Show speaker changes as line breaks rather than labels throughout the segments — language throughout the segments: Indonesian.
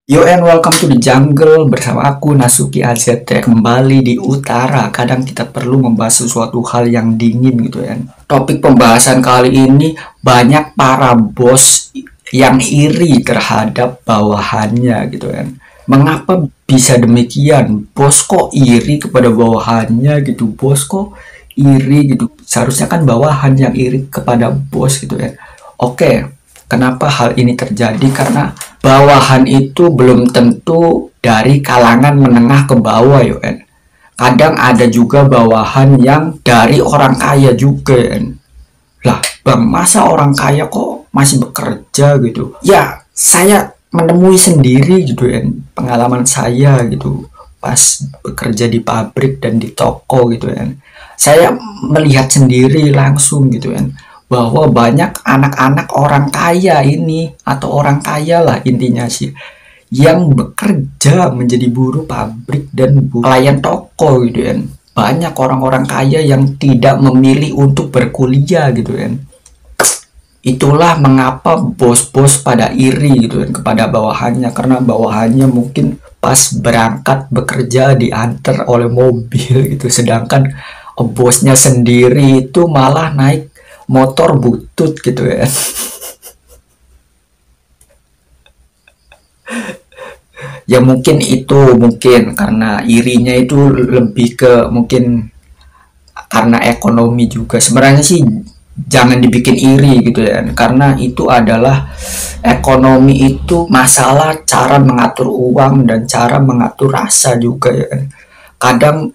Yo and welcome to the jungle bersama aku Nasuki AZT kembali di utara. Kadang kita perlu membahas sesuatu hal yang dingin gitu ya. Topik pembahasan kali ini banyak para bos yang iri terhadap bawahannya gitu kan. Mengapa bisa demikian? Bos kok iri kepada bawahannya gitu. Bos kok iri gitu. Seharusnya kan bawahan yang iri kepada bos gitu ya. Oke, kenapa hal ini terjadi? Karena bawahan itu belum tentu dari kalangan menengah ke bawah ya kan. Kadang ada juga bawahan yang dari orang kaya juga kan. Lah, Bang, masa orang kaya kok masih bekerja gitu? Ya, saya menemui sendiri gitu kan, pengalaman saya gitu pas bekerja di pabrik dan di toko gitu kan. Saya melihat sendiri langsung gitu kan bahwa banyak anak-anak orang kaya ini atau orang kaya lah intinya sih yang bekerja menjadi buruh pabrik dan pelayan toko gitu kan. Banyak orang-orang kaya yang tidak memilih untuk berkuliah gitu kan. Itulah mengapa bos-bos pada iri gitu kan kepada bawahannya, karena bawahannya mungkin pas berangkat bekerja diantar oleh mobil gitu, sedangkan bosnya sendiri itu malah naik motor butut gitu ya. Ya mungkin itu mungkin karena irinya itu lebih ke mungkin karena ekonomi juga. Sebenarnya sih jangan dibikin iri gitu ya, karena itu adalah ekonomi, itu masalah cara mengatur uang dan cara mengatur rasa juga ya. Kadang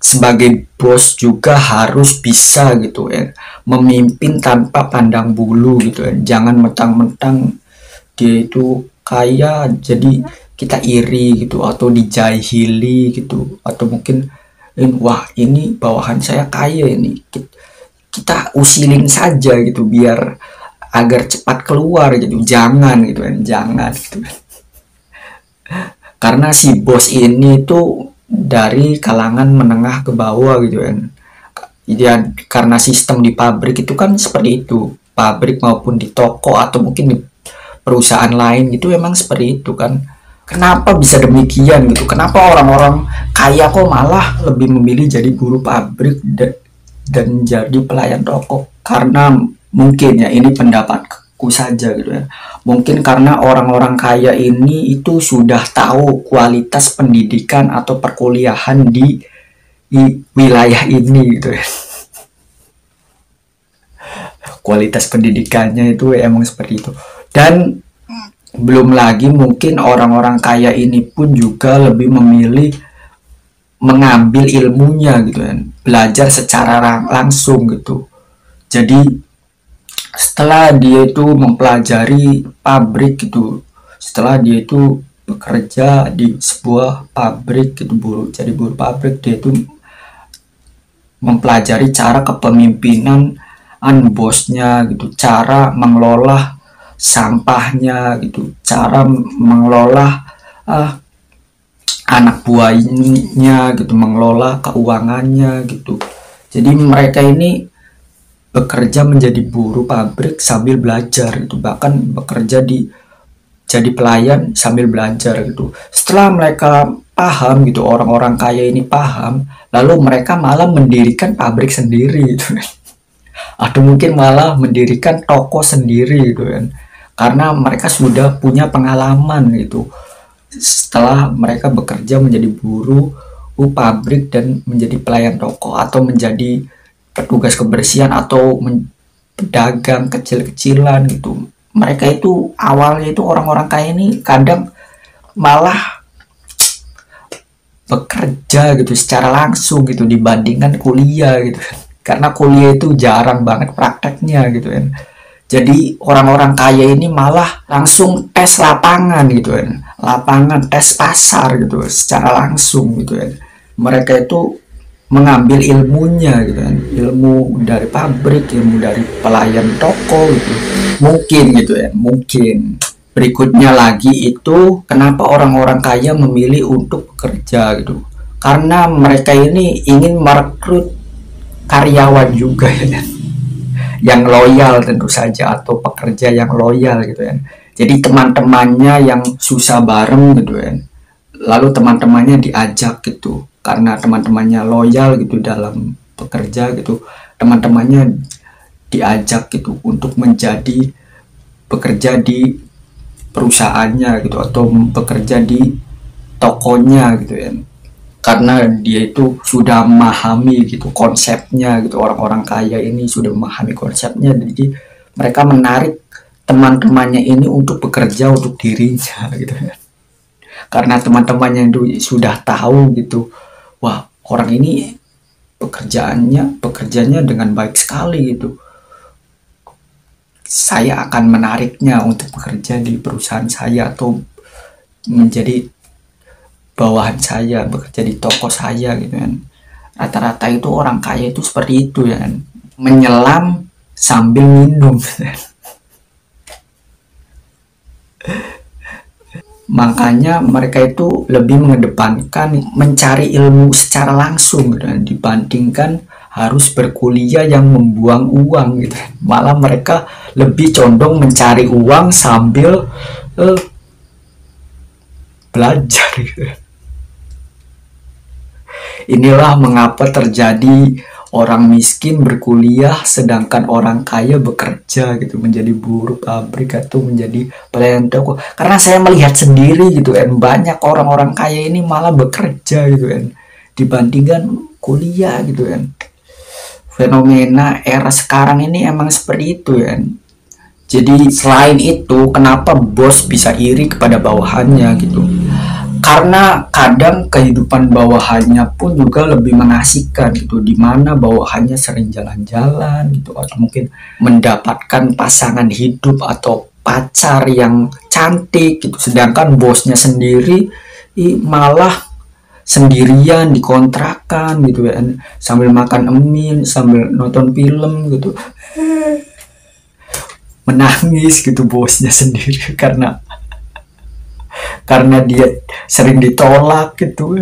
sebagai bos juga harus bisa gitu ya, memimpin tanpa pandang bulu gitu ya. Jangan mentang-mentang dia itu kaya jadi kita iri gitu atau dijahili gitu, atau mungkin wah ini bawahan saya kaya ini, kita usilin saja gitu biar agar cepat keluar gitu. Jangan gitu kan, jangan gitu. Karena si bos ini tuh dari kalangan menengah ke bawah gitu kan. Ya, karena sistem di pabrik itu kan seperti itu, pabrik maupun di toko atau mungkin di perusahaan lain gitu emang seperti itu kan. Kenapa bisa demikian gitu? Kenapa orang-orang kaya kok malah lebih memilih jadi buruh pabrik dan jadi pelayan toko? Karena mungkin ya ini pendapatku saja gitu ya. Mungkin karena orang-orang kaya ini itu sudah tahu kualitas pendidikan atau perkuliahan di wilayah ini gitu ya. Kualitas pendidikannya itu emang seperti itu. Dan belum lagi mungkin orang-orang kaya ini pun juga lebih memilih mengambil ilmunya gitu kan, belajar secara langsung gitu. Jadi setelah dia itu mempelajari pabrik gitu, setelah dia itu bekerja di sebuah pabrik gitu, jadi buruh pabrik, dia itu mempelajari cara kepemimpinan bosnya gitu, cara mengelola sampahnya gitu, cara mengelola uh, anak buahnya gitu, mengelola keuangannya gitu. Jadi mereka ini bekerja menjadi buruh pabrik sambil belajar gitu, bahkan bekerja jadi pelayan sambil belajar gitu. Setelah mereka paham gitu, orang-orang kaya ini paham, lalu mereka malah mendirikan pabrik sendiri gitu kan. Atau mungkin malah mendirikan toko sendiri gitu kan. Karena mereka sudah punya pengalaman gitu. Setelah mereka bekerja menjadi buruh pabrik dan menjadi pelayan toko atau menjadi petugas kebersihan atau pedagang kecil-kecilan gitu. Mereka itu awalnya itu orang-orang kaya ini kadang malah bekerja gitu secara langsung gitu dibandingkan kuliah gitu. Karena kuliah itu jarang banget prakteknya gitu kan. Jadi orang-orang kaya ini malah langsung tes lapangan gitu kan, lapangan tes pasar gitu secara langsung gitu kan. Mereka itu mengambil ilmunya gitu kan, ilmu dari pabrik, ilmu dari pelayan toko gitu. Mungkin gitu ya, mungkin. Berikutnya lagi itu kenapa orang-orang kaya memilih untuk bekerja gitu. Karena mereka ini ingin merekrut karyawan juga ya kan, yang loyal tentu saja, atau pekerja yang loyal gitu ya. Jadi teman-temannya yang susah bareng gitu kan, lalu teman-temannya diajak gitu, karena teman-temannya loyal gitu dalam bekerja gitu, teman-temannya diajak gitu untuk menjadi bekerja di perusahaannya gitu, atau bekerja di tokonya gitu ya, karena dia itu sudah memahami gitu konsepnya gitu, orang-orang kaya ini sudah memahami konsepnya, jadi mereka menarik teman-temannya ini untuk bekerja untuk dirinya gitu ya, karena teman-temannya itu sudah tahu gitu, wah orang ini bekerjanya dengan baik sekali gitu, saya akan menariknya untuk bekerja di perusahaan saya atau menjadi bawahan saya, bekerja di toko saya gitu kan. Rata-rata itu orang kaya itu seperti itu ya kan, menyelam sambil minum. Makanya mereka itu lebih mengedepankan mencari ilmu secara langsung gitu kan, dibandingkan harus berkuliah yang membuang uang gitu. Malah mereka lebih condong mencari uang sambil belajar gitu. Inilah mengapa terjadi orang miskin berkuliah sedangkan orang kaya bekerja gitu, menjadi buruh pabrik atau menjadi pelayan toko. Karena saya melihat sendiri gitu kan, banyak orang-orang kaya ini malah bekerja gitu kan, dibandingkan kuliah gitu kan. Fenomena era sekarang ini emang seperti itu ya. Jadi selain itu, kenapa bos bisa iri kepada bawahannya gitu? Karena kadang kehidupan bawahannya pun juga lebih mengasihkan gitu, dimana bawahannya sering jalan-jalan gitu, atau mungkin mendapatkan pasangan hidup atau pacar yang cantik gitu, sedangkan bosnya sendiri malah sendirian di kontrakan gitu ya, sambil makan emin, sambil nonton film gitu, menangis gitu bosnya sendiri karena dia sering ditolak gitu.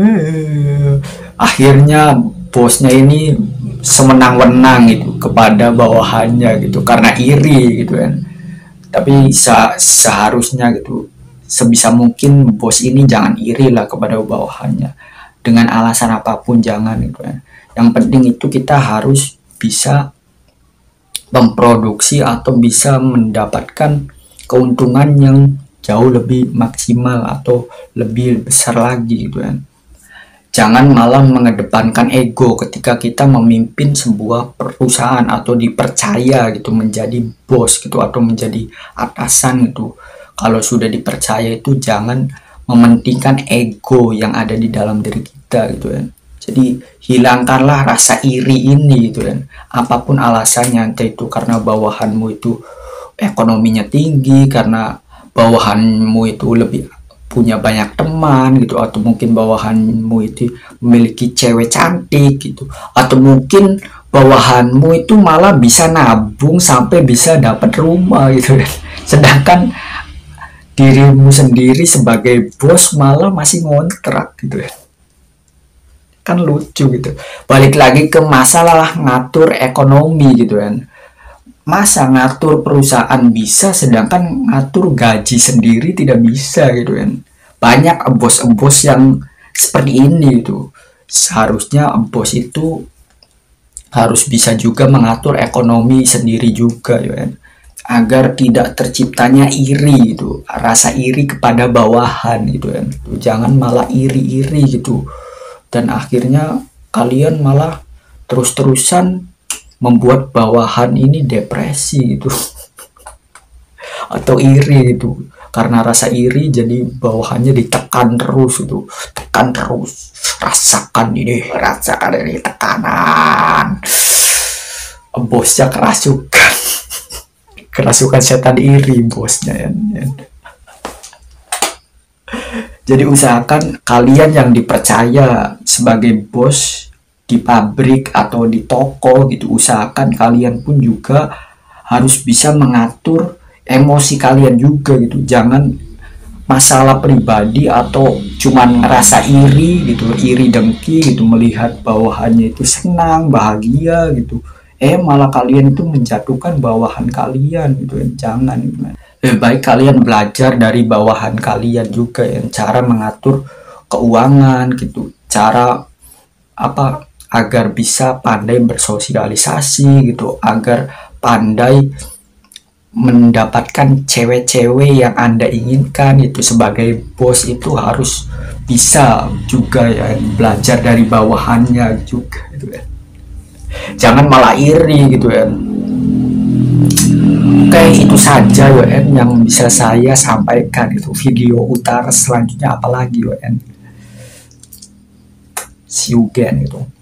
Akhirnya bosnya ini semenang-wenang gitu kepada bawahannya gitu, karena iri gitu kan. Tapi seharusnya gitu, sebisa mungkin bos ini jangan iri lah kepada bawahannya, dengan alasan apapun jangan gitu kan. Yang penting itu kita harus bisa memproduksi atau bisa mendapatkan keuntungan yang jauh lebih maksimal atau lebih besar lagi gitu kan. Jangan malah mengedepankan ego ketika kita memimpin sebuah perusahaan atau dipercaya gitu menjadi bos gitu atau menjadi atasan gitu. Kalau sudah dipercaya itu jangan mementingkan ego yang ada di dalam diri kita gitu kan. Jadi hilangkanlah rasa iri ini gitu kan. Apapun alasannya, entah itu karena bawahanmu itu ekonominya tinggi, karena bawahanmu itu lebih punya banyak teman gitu, atau mungkin bawahanmu itu memiliki cewek cantik gitu, atau mungkin bawahanmu itu malah bisa nabung sampai bisa dapat rumah gitu kan. Sedangkan dirimu sendiri sebagai bos malah masih ngontrak gitu ya. Kan lucu gitu. Balik lagi ke masalah ngatur ekonomi gitu kan. Masa ngatur perusahaan bisa sedangkan ngatur gaji sendiri tidak bisa gitu kan. Banyak bos-bos yang seperti ini itu. Seharusnya bos itu harus bisa juga mengatur ekonomi sendiri juga ya kan, agar tidak terciptanya iri gitu, rasa iri kepada bawahan gitu kan. Jangan malah iri-iri gitu, dan akhirnya kalian malah terus-terusan membuat bawahan ini depresi gitu. Atau iri gitu, karena rasa iri jadi bawahannya ditekan terus itu, tekan terus, rasakan ini tekanan, bosnya kerasukan. Kerasukan setan iri bosnya ya. Jadi usahakan kalian yang dipercaya sebagai bos di pabrik atau di toko gitu, usahakan kalian pun juga harus bisa mengatur emosi kalian juga gitu. Jangan masalah pribadi atau cuman ngerasa iri gitu, iri dengki gitu, melihat bawahannya itu senang bahagia gitu, malah kalian itu menjatuhkan bawahan kalian gitu. Jangan gitu. Lebih baik kalian belajar dari bawahan kalian juga ya, cara mengatur keuangan gitu, cara apa agar bisa pandai bersosialisasi gitu, agar pandai mendapatkan cewek-cewek yang Anda inginkan. Itu sebagai bos itu harus bisa juga ya, belajar dari bawahannya juga gitu ya. Jangan malah iri gitu ya. Oke, itu saja WN yang bisa saya sampaikan. Itu video utara selanjutnya apalagi WN. See you again gitu.